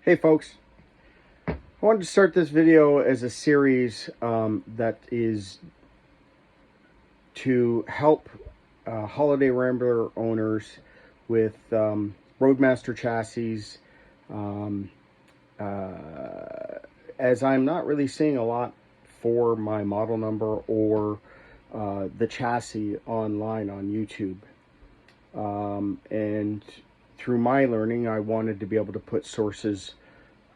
Hey folks, I wanted to start this video as a series that is to help Holiday Rambler owners with Roadmaster chassis, um, as I'm not really seeing a lot for my model number or the chassis online on YouTube. And through my learning, I wanted to be able to put sources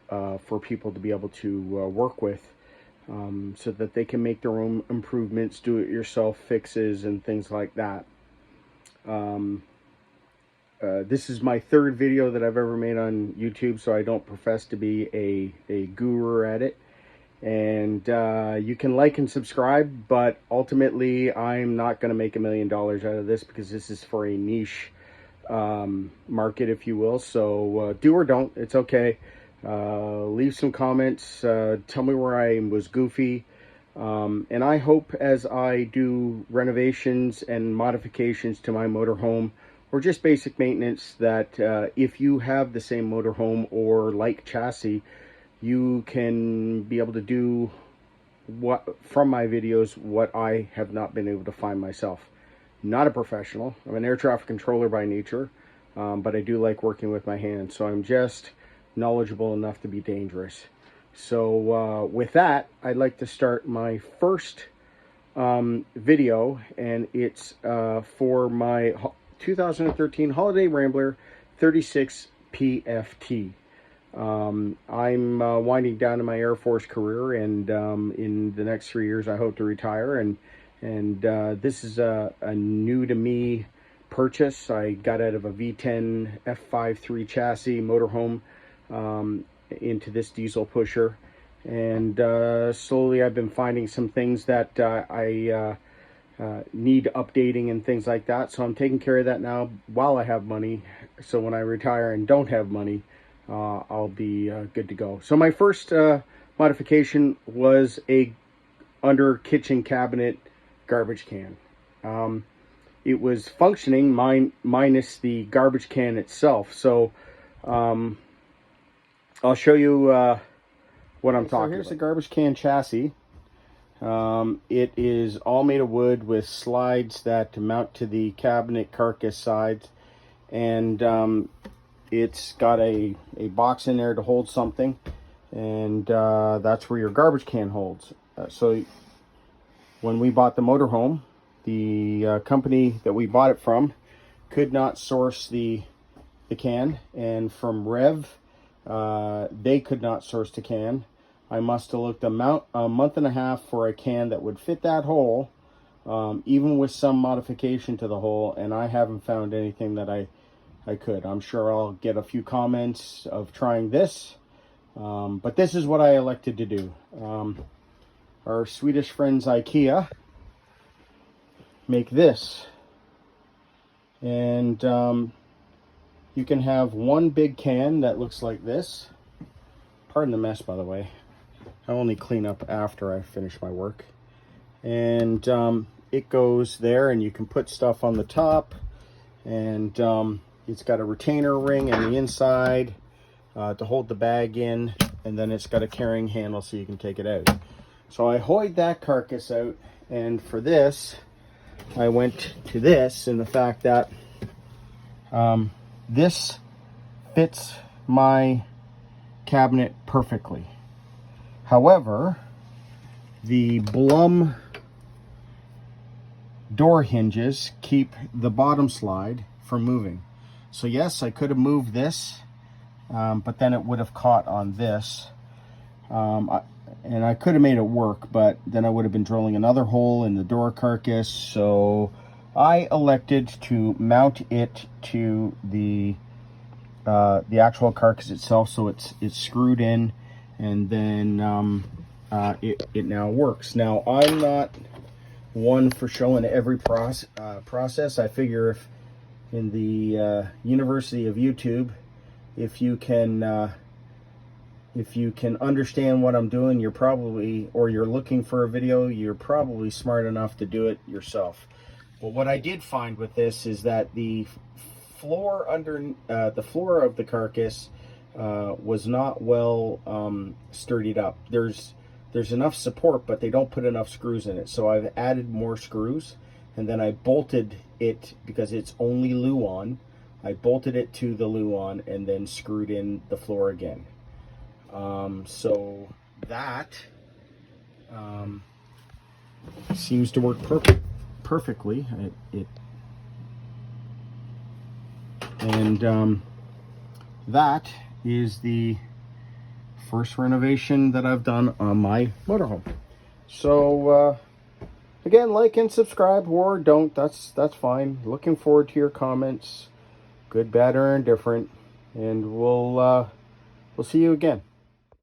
for people to be able to work with, so that they can make their own improvements, do-it-yourself fixes, and things like that. This is my third video that I've ever made on YouTube, so I don't profess to be a guru at it. And you can like and subscribe, but ultimately I'm not going to make $1 million out of this, because this is for a niche market, if you will. So do or don't, it's okay. Leave some comments, tell me where I was goofy, and I hope as I do renovations and modifications to my motorhome, or just basic maintenance, that if you have the same motorhome or like chassis, you can be able to do from my videos what I have not been able to find myself. Not a professional. I'm an air traffic controller by nature, but I do like working with my hands, so I'm just knowledgeable enough to be dangerous. So with that, I'd like to start my first video, and it's for my 2013 Holiday Rambler 36 PFT. I'm winding down in my Air Force career, and in the next 3 years I hope to retire, and this is a new to me purchase. I got out of a V10 F53 chassis motorhome into this diesel pusher, and slowly I've been finding some things that I need updating and things like that, so I'm taking care of that now while I have money, so when I retire and don't have money, I'll be good to go. So my first modification was a under kitchen cabinet garbage can. It was functioning minus the garbage can itself. So I'll show you what I'm talking about. So here's the garbage can chassis. It is all made of wood with slides that mount to the cabinet carcass sides, and it's got a box in there to hold something, and that's where your garbage can holds. So when we bought the motorhome, the company that we bought it from could not source the can, and from Rev, they could not source the can. I must have looked a month and a half for a can that would fit that hole, even with some modification to the hole, and I haven't found anything that I could. I'm sure I'll get a few comments of trying this, but this is what I elected to do. Our Swedish friends IKEA make this, and you can have one big can that looks like this. Pardon the mess, by the way. I only clean up after I finish my work. And it goes there, and you can put stuff on the top, and it's got a retainer ring in the inside to hold the bag in, and then it's got a carrying handle so you can take it out. So I hoyed that carcass out, and for this I went to this, and the fact that this fits my cabinet perfectly. However, the Blum door hinges keep the bottom slide from moving. So yes, I could have moved this, but then it would have caught on this, and I could have made it work, but then I would have been drilling another hole in the door carcass. So I elected to mount it to the actual carcass itself, so it's screwed in, and then it now works. Now, I'm not one for showing every process. I figure if in the University of YouTube, if you can understand what I'm doing, you're probably, or you're looking for a video, you're probably smart enough to do it yourself. But what I did find with this is that the floor of the carcass was not well sturdied up. There's enough support, but they don't put enough screws in it. So I've added more screws, and then I bolted it, because it's only Luan. I bolted it to the Luan and then screwed in the floor again. So that seems to work perfectly. That is the first renovation that I've done on my motorhome. So again, like and subscribe, or don't. That's fine. Looking forward to your comments, good, bad, or indifferent, and we'll see you again.